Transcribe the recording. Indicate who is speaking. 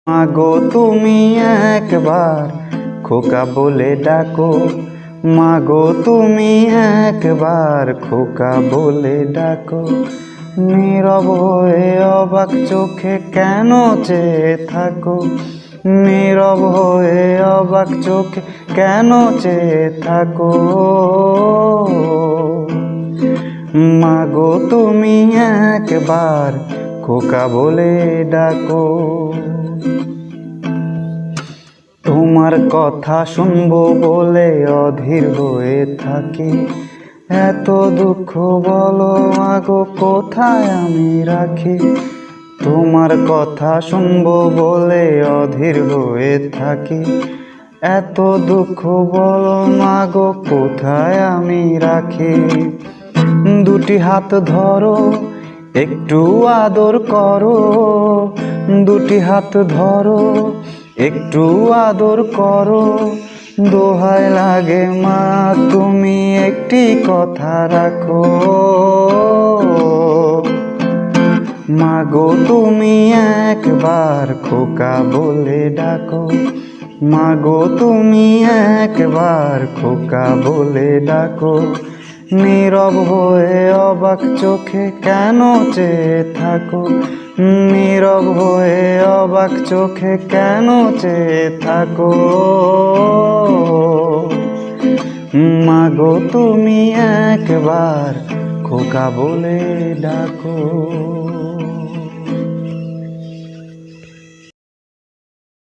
Speaker 1: মাগো তুমি একবার খোকা বলে ডাকো, মাগো তুমি একবার খোকা বলে ডাকো। নীরব হয়ে অবাক চোখে কেন চেয়ে থাকো, নীরব হয়ে অবাক চোখে কেন চেয়ে থাকো। মাগো তুমি একবার খোকা বলে ডাকো। তোমার কথা শুনবো বলে অধীর হয়ে থাকি, এত দুঃখ বলো মাগো কোথায় আমি রাখি। তোমার কথা শুনবো বলে অধীর হয়ে থাকি, এত দুঃখ বলো মাগো কোথায় আমি রাখি। দুটি হাত ধরো একটু আদর করো, দুটি হাত ধরো একটু আদর করো। দোহাই লাগে মা তুমি একটি কথা রাখো, মাগো তুমি একবার খোকা বলে ডাকো, মাগো তুমি একবার খোকা বলে ডাকো। নীরব হয়ে অবাক চোখে কেন চেয়ে থাকো, নীরব হয়ে অবাক চোখে কেন চেয়ে থাকো। মাগো তুমি একবার খোকা বলে ডাকো।